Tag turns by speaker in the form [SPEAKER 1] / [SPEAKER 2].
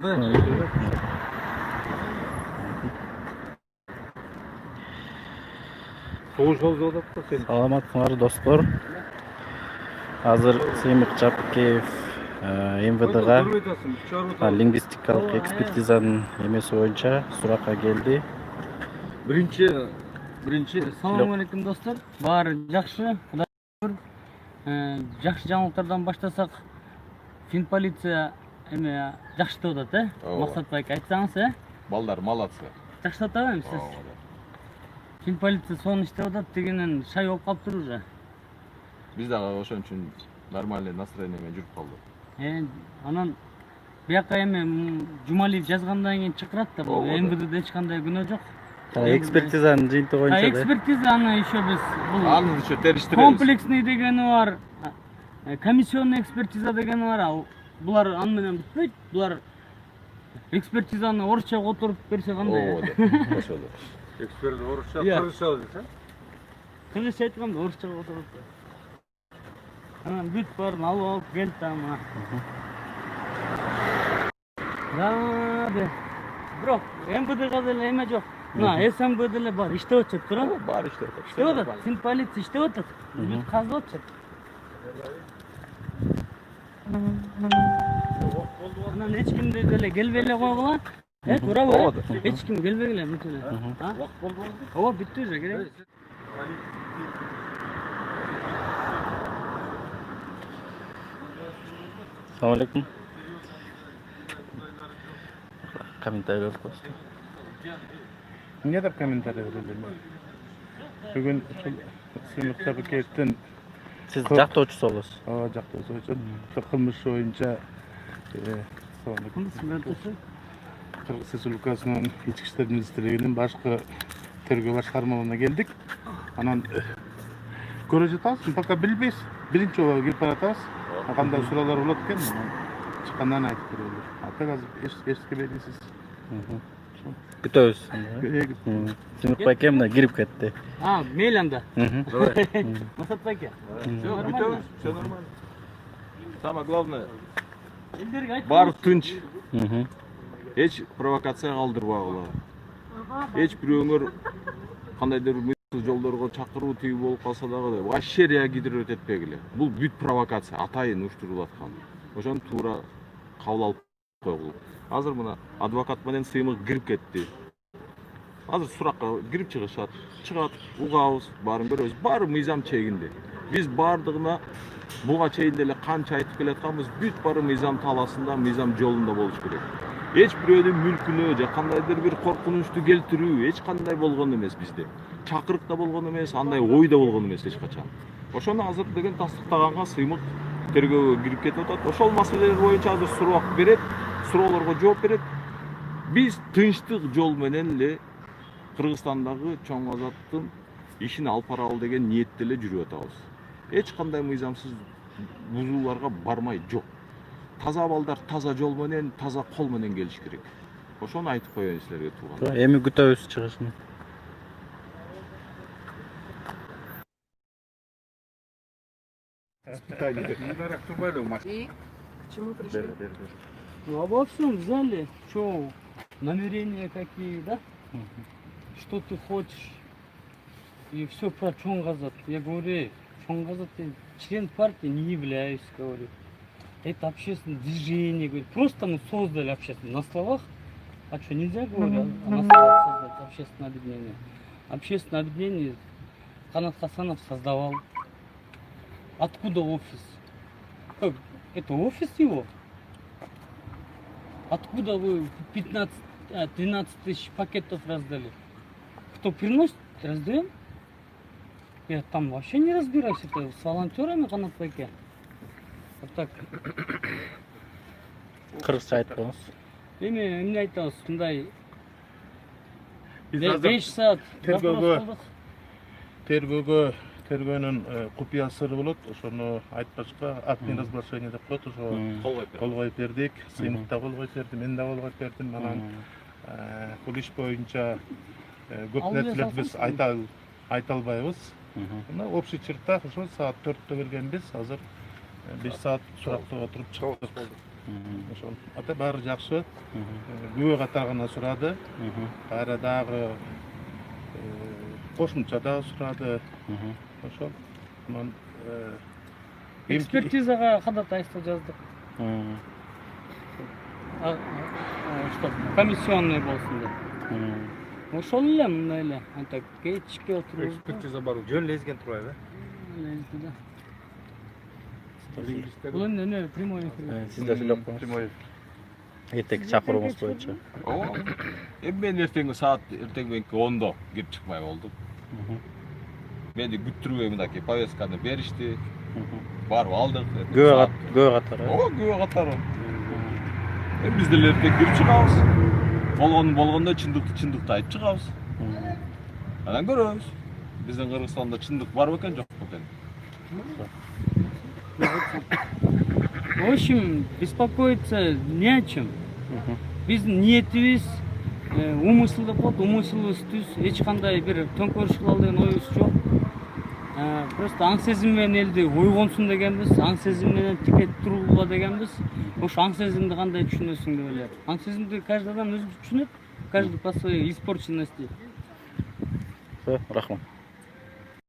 [SPEAKER 1] Саламатсыңар достор. Азыр Сыймык Жапыкеев МВДга лингвистикалык экспертизанын эмеси боюнча суракка келди.
[SPEAKER 2] Birinchi. Assalomu alaykum do'stlar. Bari yaxshi, Xudo shukr. Yaxshi жаңылыктардан баштасак, Fin politsiya yaxshi o'tadi. Maqsadga aytsangiz,
[SPEAKER 3] Балдар молодцы.
[SPEAKER 2] yaxshi o'tadimi siz? Fin politsiya son ishda o'tadi degенен шай болуп калыптыр уже.
[SPEAKER 3] Биз дагы ошон үчүн нормальный настроение менен жүрүп калдык.
[SPEAKER 2] Анан бияка эми Жумалиев жазгандан кийин чакырат да, бул МВДде эч кандай күнөө жок.
[SPEAKER 1] Экспертизанын жыйынтыгы боюнча да.
[SPEAKER 2] Экспертиза аны еще биз
[SPEAKER 3] Аны еще териштиребиз.
[SPEAKER 2] комплексный дегени бар, комиссионный экспертиза дегени бар. Булар аны менен бүтпөйт. Булар экспертизаны орусча которуп берсе кандай?
[SPEAKER 3] Ошол.
[SPEAKER 4] Эксперт орусча, кыргызча дейт,
[SPEAKER 2] Кыргызча айтканда орусча которуп. Анан бүт баарын алып келди мына. Да, бирок МВДга деле эме жок. Мына СМБ деле бар, иштеп атат туурабы?
[SPEAKER 3] Бар иштеп атат.
[SPEAKER 2] Иштеп атат. Син полиция иштеп атат. Бүт казып атат. Анан эч кимди деле келбей эле койгула. Туурабы? Эч ким келбей эле бүтүн эле. Убакыт болбойбу? Ооба, бүттү уже керек.
[SPEAKER 1] Assalamu alaikum. Комментарий коюңуз.
[SPEAKER 4] Эмне деп комментарий берилди? Бүгүн Сыймык Жапыкеевдин
[SPEAKER 1] Сиз жактоочусу болосуз.
[SPEAKER 4] ооба жактоочусу кылмыш боюнча Кыргыз Республикасынын Ички иштер министрлигинин башкы тергөө башкармаларына келдик. Анан көрө жатабыз, пока билбейбиз. Биринчи жолу кирип баратабыз. Кандай суроолор болот экен, чыккандан айтып берелер. Ата азыр эчке белгисиз.
[SPEAKER 1] Күтөбүз. Сыймык байке мына кирип кетти.
[SPEAKER 2] Мейли анда.
[SPEAKER 3] Давай.
[SPEAKER 2] Масат байке.
[SPEAKER 3] Бүтөбүз, всё нормально. Самое главное,
[SPEAKER 2] Элдерге айтып.
[SPEAKER 3] бар тынч. Эч провокация калтырбагыла. Эч бирөөңөр кандайдыр жолдорго чакыруу тиги болуп калса дагы вообще реагировать этпегиле. Бул бүт провокация, атайын уштурулуп аткан. Ошону туура кабыл алып койгула. Азыр мына адвокат менен Сыймык кирип кетти. Азыр суракка кирип чыгышат. Чыгат, угабыз, баарын көрөбүз. Баары мыйзам чегинде. Биз баардыгына буга чейин деле канча айтып келатканбыз, бүт баары мыйзам таласында, мыйзам жолунда болуш керек. Эч бирөөнүн мүлкүнө же кандайдыр бир коркунучту келтирүү эч кандай болгон эмес бизде. Чакырык да болгон эмес, андай ой да болгон эмес эч качан. Ошону азыр деген тастыктаганга Сыймык тергөөгө кирип кетип атат. Ошол маселелер боюнча азыр суроо берет, суроолорго жооп берет. Биз тынчтык жол менен эле Кыргызстандагы чоң азаттын ишин алып баралы деген ниетте эле жүрүп атабыз. Эч кандай мыйзамсыз бузууларга бармай жок. Таза балдар таза жол менен, таза кол менен келиш керек. Ошону айтып коеюн силерге тууган.
[SPEAKER 1] Эми күтөбүз чыгышын.
[SPEAKER 5] И к чему пришли?
[SPEAKER 2] В общем, взяли, что намерения какие, да? Что ты хочешь? И все про Чонгазат. Я говорю, Чонгазат, член партии не являюсь, говорю. Это общественное движение, говорю. Просто мы создали общественное. На словах, а что, нельзя, говорю, на словах создать общественное объединение? Общественное объединение Канат Хасанов создавал. Откуда офис? Это офис его? Откуда вы 13 тысяч пакетов раздали? Кто приносит, раздаем? Я там вообще не разбираюсь, это с волонтерами Канат байке. Вот так.
[SPEAKER 1] Кыргызча айтып коюңуз.
[SPEAKER 2] Эмне айтабыз, мындай 5 саат
[SPEAKER 4] тергөөнүн купуя сыры болот. Ошону айтпашка админ разглашение деп коет. Ошо кол коюп бердик. Сыймык да кол коюп берди, мен да кол коюп бердим. Анан бул иш боюнча көп нерселерди биз айта албайбыз. Мына общий черта ошо саат 4-тө келгенбиз. Азыр 5 саат сурактап отуруп чыктык. ошол ата баары жакшы. Күбө катар гана сурады. Кайра дагы кошумча дагы сурады. Ошол. Мен
[SPEAKER 2] Экспертизага ходатайство жаздык. Что комиссионный болсун деп. Ошол эле мындай эле. Анта кечке отуруп.
[SPEAKER 5] Экспертиза бар. Жөн лезген турбайбы?
[SPEAKER 2] Бул эмне прямой эфир.
[SPEAKER 1] Siz de söylep koyun. Erteki çakırımız boyunca.
[SPEAKER 3] Ооба. Мен эртеңки саат эртең мененки 10до кирип чыкпай болдум. Менди күттүрбөй мынакей повестканы беришти. Барып алдык.
[SPEAKER 1] Göğe katar.
[SPEAKER 3] Ооба, күбө катары. Биз деле эртең кирип чыгабыз. Болгондо чындыкты айтып чыгабыз. Анан көрөбүз. Биздин Кыргызстанда чындык бар бекен, жок бекен.
[SPEAKER 2] В общем, беспокоиться не о чем. Биздин ниетибиз умысыл деп коет, умысылыбыз түз, эч кандай бир төңкөрүш кылалы деген оюбуз жок. Просто аң сезим менен элди ойгонсун дегенбиз, аң сезим менен тике тургула дегенбиз. Ош аң сезимди кандай түшүнөсүң деп элем. Аң сезимди каждый адам өзү түшүнөт, каждый по своей испорченности.
[SPEAKER 1] Рахмат.